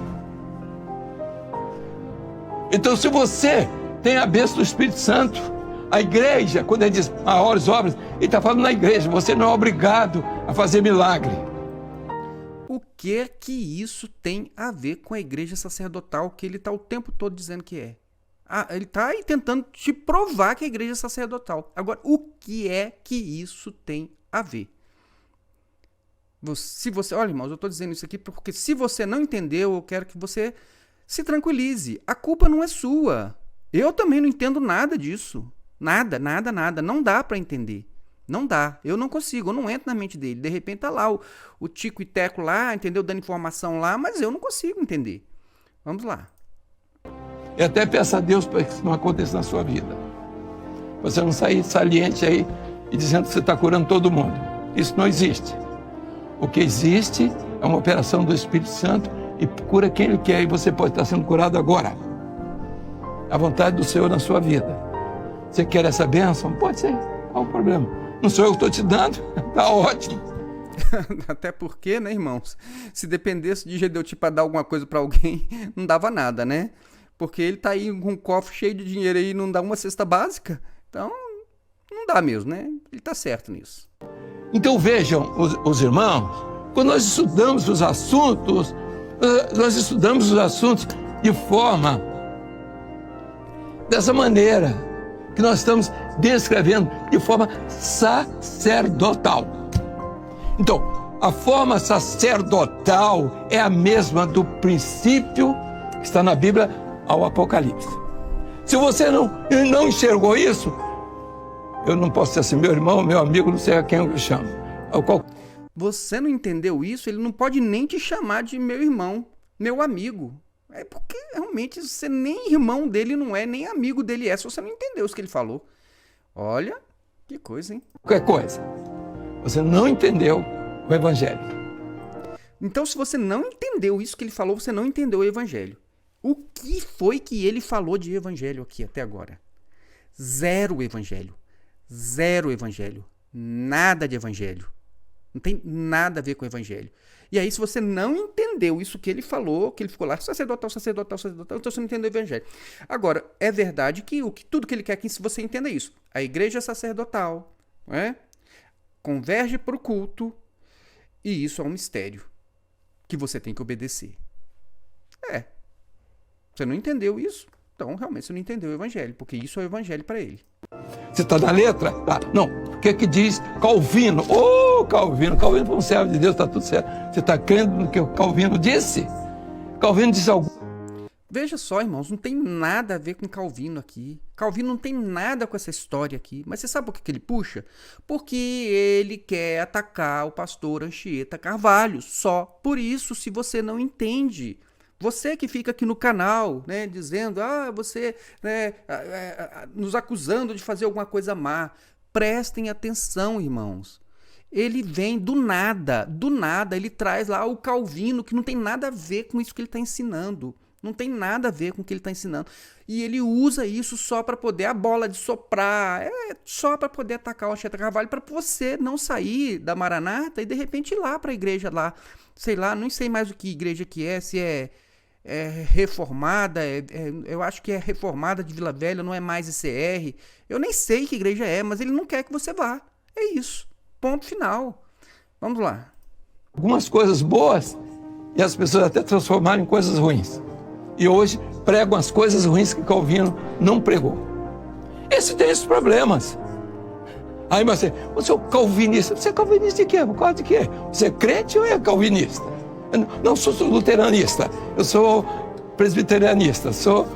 Então, se você tem a bênção do Espírito Santo, a igreja, quando ele diz maiores obras, ele está falando na igreja, você não é obrigado a fazer milagre. O que é que isso tem a ver com a igreja sacerdotal que ele está o tempo todo dizendo que é? Ele está aí tentando te provar que a igreja é sacerdotal. Agora, o que é que isso tem a ver? Olha, irmãos, eu estou dizendo isso aqui porque se você não entendeu, eu quero que você se tranquilize. A culpa não é sua. Eu também não entendo nada disso. Nada. Não dá para entender. Não dá. Eu não consigo. Eu não entro na mente dele. De repente tá lá o Tico e Teco lá, entendeu? Dando informação lá, mas eu não consigo entender. Vamos lá. E até peça a Deus para que isso não aconteça na sua vida. Você não sair saliente aí e dizendo que você está curando todo mundo. Isso não existe. O que existe é uma operação do Espírito Santo e cura quem Ele quer. E você pode estar sendo curado agora. A vontade do Senhor na sua vida. Você quer essa bênção? Pode ser. Qual o problema? Não sou eu que estou te dando. Está ótimo. Até porque, né, irmãos? Se dependesse de Gedeuti para dar alguma coisa para alguém, não dava nada, né? Porque ele tá aí com um cofre cheio de dinheiro aí e não dá uma cesta básica. Então, não dá mesmo, né? Ele tá certo nisso. Então vejam, os irmãos, quando nós estudamos os assuntos de forma, dessa maneira, que nós estamos descrevendo de forma sacerdotal. Então, a forma sacerdotal é a mesma do princípio que está na Bíblia ao Apocalipse. Se você não enxergou isso, eu não posso ser assim, meu irmão, meu amigo, não sei a quem eu chamo. Você não entendeu isso, ele não pode nem te chamar de meu irmão, meu amigo. É porque realmente você nem irmão dele não é, nem amigo dele é, se você não entendeu isso que ele falou. Olha, que coisa, hein? Qualquer coisa. Você não entendeu o Evangelho. Então, se você não entendeu isso que ele falou, você não entendeu o Evangelho. O que foi que ele falou de Evangelho aqui até agora? Zero Evangelho. Zero Evangelho. Nada de Evangelho. Não tem nada a ver com o Evangelho. E aí, se você não entendeu isso que ele falou, que ele ficou lá, sacerdotal, então você não entendeu o Evangelho. Agora, é verdade que tudo que ele quer que você entenda isso. A igreja é sacerdotal, né? Converge para o culto, e isso é um mistério que você tem que obedecer. Você não entendeu isso? Então, realmente, você não entendeu o Evangelho, porque isso é o Evangelho para ele. Você está na letra? Tá. Não. O que é que diz Calvino? Calvino foi um servo de Deus, está tudo certo. Você está crendo no que o Calvino disse? Calvino disse algo. Veja só, irmãos, não tem nada a ver com Calvino aqui. Calvino não tem nada com essa história aqui. Mas você sabe por que ele puxa? Porque ele quer atacar o pastor Anchieta Carvalho. Só por isso, se você não entende. Você que fica aqui no canal, né, dizendo, você, né, nos acusando de fazer alguma coisa má. Prestem atenção, irmãos. Ele vem do nada, ele traz lá o Calvino, que não tem nada a ver com isso que ele está ensinando. Não tem nada a ver com o que ele está ensinando. E ele usa isso só para poder, a bola de soprar, só para poder atacar o Anchieta Carvalho, para você não sair da Maranata e de repente ir lá para a igreja lá. Sei lá, não sei mais o que igreja que é, se é reformada, eu acho que é reformada de Vila Velha, não é mais ICR. Eu nem sei que igreja é, mas ele não quer que você vá. É isso. Ponto final. Vamos lá. Algumas coisas boas e as pessoas até transformaram em coisas ruins. E hoje pregam as coisas ruins que Calvino não pregou. esse tem esses problemas. Aí você é calvinista. Você é calvinista de quê? Por causa de quê? Você é crente ou é calvinista? Eu não sou luteranista, eu sou presbiterianista, sou...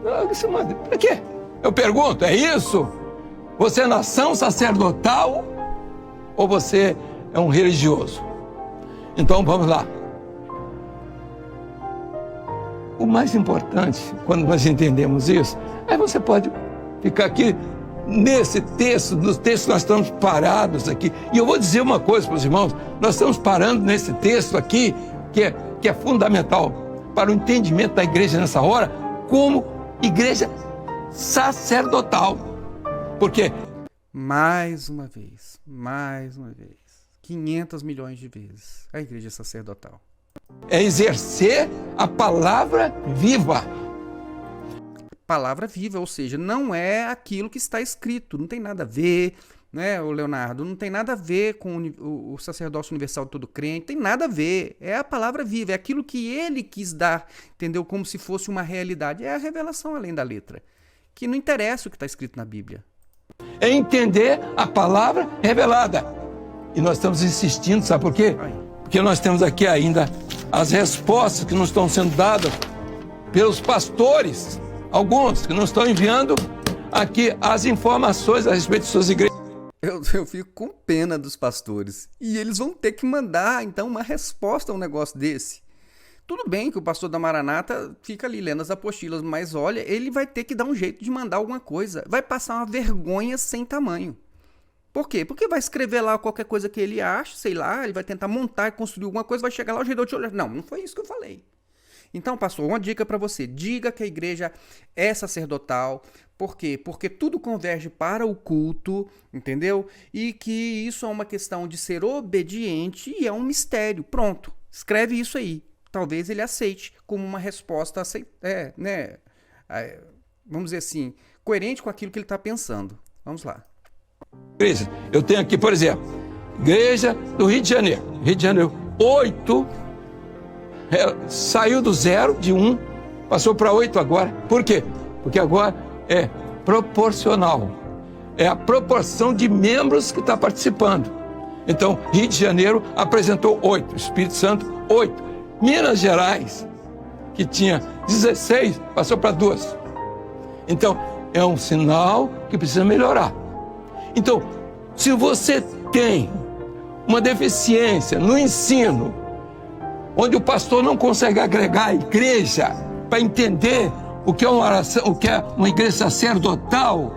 Para quê? Eu pergunto, é isso? Você é nação sacerdotal ou você é um religioso? Então vamos lá. O mais importante, quando nós entendemos isso, aí você pode ficar aqui nesse texto, nos textos nós estamos parados aqui. E eu vou dizer uma coisa para os irmãos, nós estamos parando nesse texto aqui, que é fundamental para o entendimento da igreja nessa hora, como igreja sacerdotal. Porque... mais uma vez, 500 milhões de vezes, a igreja sacerdotal. É exercer a palavra viva. Palavra viva, ou seja, não é aquilo que está escrito, não tem nada a ver, né, o Leonardo, não tem nada a ver com o sacerdócio universal de todo crente, tem nada a ver, é a palavra viva, é aquilo que ele quis dar, entendeu, como se fosse uma realidade, é a revelação além da letra, que não interessa o que está escrito na Bíblia. É entender a palavra revelada, e nós estamos insistindo, sabe por quê? Porque nós temos aqui ainda as respostas que não estão sendo dadas pelos pastores, alguns que não estão enviando aqui as informações a respeito de suas igrejas. Eu fico com pena dos pastores. E eles vão ter que mandar, então, uma resposta a um negócio desse. Tudo bem que o pastor da Maranata fica ali lendo as apostilas, mas olha, ele vai ter que dar um jeito de mandar alguma coisa. Vai passar uma vergonha sem tamanho. Por quê? Porque vai escrever lá qualquer coisa que ele acha, sei lá, ele vai tentar montar e construir alguma coisa, vai chegar lá, o jeito de olhar. Não, não foi isso que eu falei. Então, pastor, uma dica para você. Diga que a igreja é sacerdotal. Por quê? Porque tudo converge para o culto, entendeu? E que isso é uma questão de ser obediente e é um mistério. Pronto, escreve isso aí. Talvez ele aceite como uma resposta, vamos dizer assim, coerente com aquilo que ele está pensando. Vamos lá. Eu tenho aqui, por exemplo, igreja do Rio de Janeiro. Rio de Janeiro, 8... saiu do 0, de 1, passou para 8 agora. Por quê? Porque agora é proporcional. É a proporção de membros que está participando. Então, Rio de Janeiro apresentou 8, Espírito Santo, 8. Minas Gerais, que tinha 16, passou para 12. Então, é um sinal que precisa melhorar. Então, se você tem uma deficiência no ensino, onde o pastor não consegue agregar a igreja para entender o que é uma oração, o que é uma igreja sacerdotal.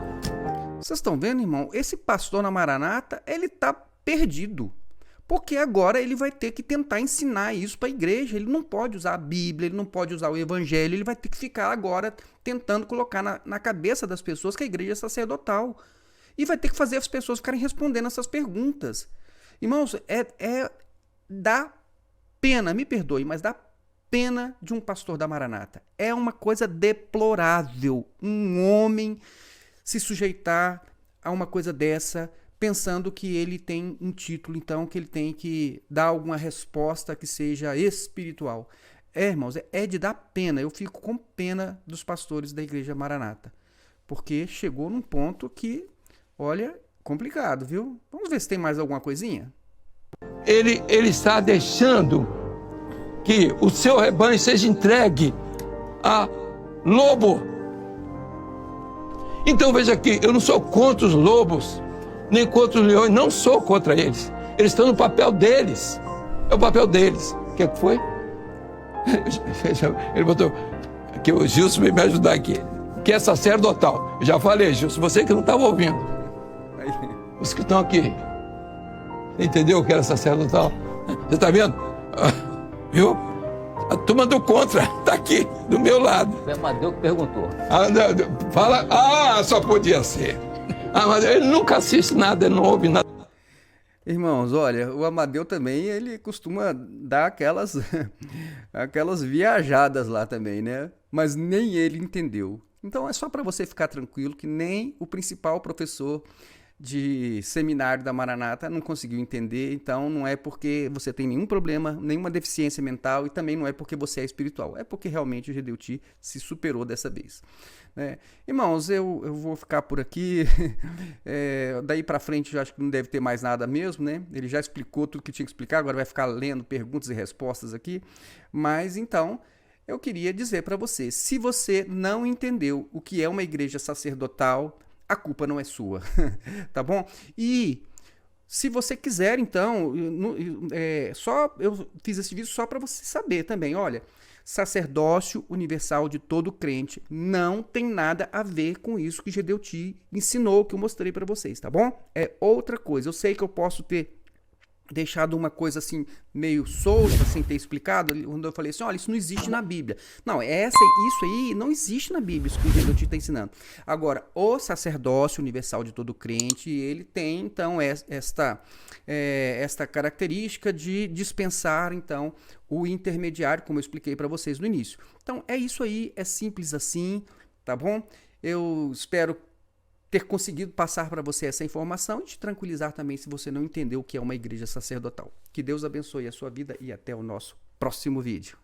Vocês estão vendo, irmão? Esse pastor na Maranata, ele está perdido. Porque agora ele vai ter que tentar ensinar isso para a igreja. Ele não pode usar a Bíblia, ele não pode usar o Evangelho, ele vai ter que ficar agora tentando colocar na cabeça das pessoas que a igreja é sacerdotal. E vai ter que fazer as pessoas ficarem respondendo essas perguntas. Irmãos, dá pena, me perdoe, mas dá pena de um pastor da Maranata. É uma coisa deplorável um homem se sujeitar a uma coisa dessa, pensando que ele tem um título, então, que ele tem que dar alguma resposta que seja espiritual. Irmãos, é de dar pena. Eu fico com pena dos pastores da Igreja Maranata, porque chegou num ponto que, olha, complicado, viu? Vamos ver se tem mais alguma coisinha? Ele está deixando que o seu rebanho seja entregue a lobo. Então veja aqui, eu não sou contra os lobos, nem contra os leões, não sou contra eles. Eles estão no papel deles. É o papel deles. O que foi? Ele botou que o Gilson veio me ajudar aqui. Que é sacerdotal. Eu já falei, Gilson, você que não estava ouvindo. Os que estão aqui. Entendeu o que era sacerdotal? Você está vendo? Viu? A turma do contra está aqui, do meu lado. Foi o Amadeu que perguntou. Fala. Só podia ser. Mas ele nunca assiste nada, ele não ouve nada. Irmãos, olha, o Amadeu também, ele costuma dar aquelas viajadas lá também, né? Mas nem ele entendeu. Então é só para você ficar tranquilo que nem o principal professor de seminário da Maranata não conseguiu entender, então não é porque você tem nenhum problema, nenhuma deficiência mental e também não é porque você é espiritual, é porque realmente o Gedeuti se superou dessa vez. Né? Irmãos, eu vou ficar por aqui, daí para frente eu acho que não deve ter mais nada mesmo, né? Ele já explicou tudo que tinha que explicar, agora vai ficar lendo perguntas e respostas aqui, mas então eu queria dizer para você, se você não entendeu o que é uma igreja sacerdotal, a culpa não é sua, tá bom? E se você quiser, então, eu fiz esse vídeo só para você saber também, olha, sacerdócio universal de todo crente não tem nada a ver com isso que Gedeuti ensinou, que eu mostrei para vocês, tá bom? É outra coisa. Eu sei que eu posso ter deixado uma coisa assim meio solta, sem ter explicado, quando eu falei assim, olha, isso não existe na Bíblia. Não, isso aí não existe na Bíblia, isso que o Gedeuti está ensinando. Agora, o sacerdócio universal de todo crente, ele tem, então, esta característica de dispensar, então, o intermediário, como eu expliquei para vocês no início. Então, é isso aí, é simples assim, tá bom? Eu espero ter conseguido passar para você essa informação e te tranquilizar também se você não entendeu o que é uma igreja sacerdotal. Que Deus abençoe a sua vida e até o nosso próximo vídeo.